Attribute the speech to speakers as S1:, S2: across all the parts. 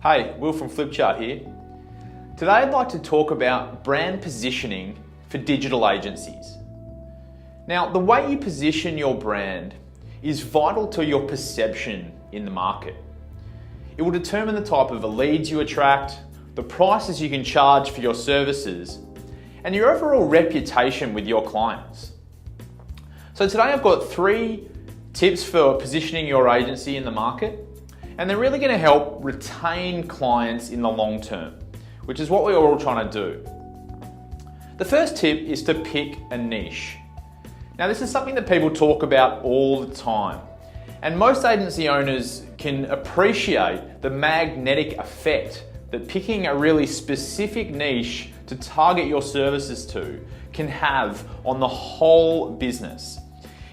S1: Hey, Will from Flipchart here. Today I'd like to talk about brand positioning for digital agencies. Now, the way you position your brand is vital to your perception in the market. It will determine the type of leads you attract, the prices you can charge for your services, and your overall reputation with your clients. So today I've got 3 tips for positioning your agency in the market, and they're really going to help retain clients in the long term, which is what we're all trying to do. The first tip is to pick a niche. Now, this is something that people talk about all the time, and most agency owners can appreciate the magnetic effect that picking a really specific niche to target your services to can have on the whole business.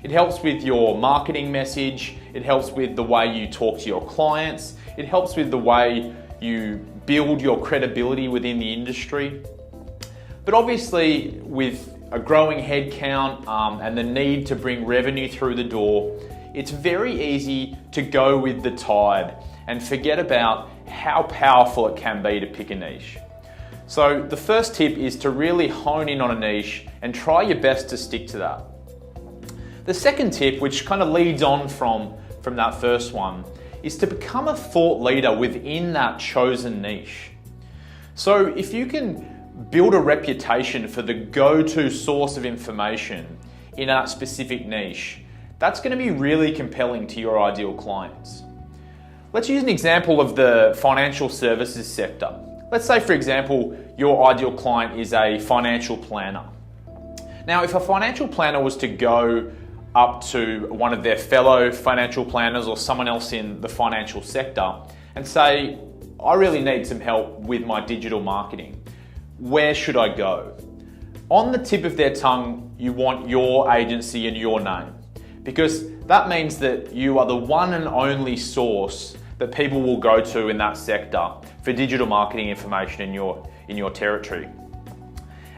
S1: It helps with your marketing message, it helps with the way you talk to your clients, it helps with the way you build your credibility within the industry. But obviously, with a growing headcount and the need to bring revenue through the door, it's very easy to go with the tide and forget about how powerful it can be to pick a niche. So the first tip is to really hone in on a niche and try your best to stick to that. The second tip, which kind of leads on from that first one, is to become a thought leader within that chosen niche. So if you can build a reputation for the go-to source of information in a specific niche, that's going to be really compelling to your ideal clients. Let's use an example of the financial services sector. Let's say, for example, your ideal client is a financial planner. Now, if a financial planner was to go up to one of their fellow financial planners or someone else in the financial sector and say, I really need some help with my digital marketing, where should I go? On the tip of their tongue, you want your agency and your name, because that means that you are the one and only source that people will go to in that sector for digital marketing information in your territory.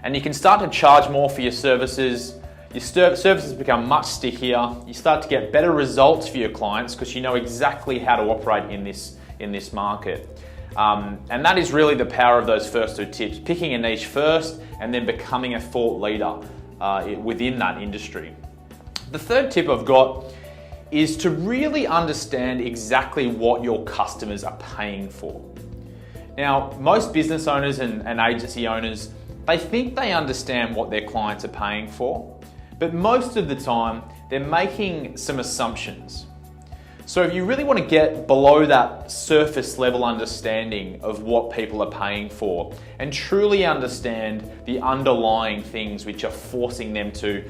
S1: And you can start to charge more for your services. Your services become much stickier. You start to get better results for your clients because you know exactly how to operate in this market. And that is really the power of those first 2 tips, picking a niche first and then becoming a thought leader within that industry. The third tip I've got is to really understand exactly what your customers are paying for. Now, most business owners and agency owners, they think they understand what their clients are paying for, but most of the time, they're making some assumptions. So if you really want to get below that surface level understanding of what people are paying for and truly understand the underlying things which are forcing them to,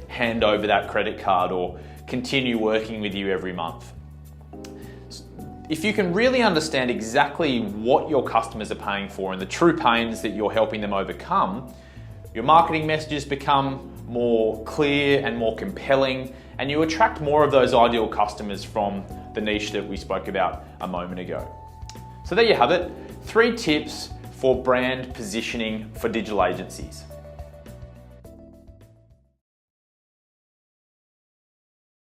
S1: hand over that credit card or continue working with you every month. If you can really understand exactly what your customers are paying for and the true pains that you're helping them overcome, your marketing messages become more clear and more compelling, and you attract more of those ideal customers from the niche that we spoke about a moment ago. So there you have it, 3 tips for brand positioning for digital agencies.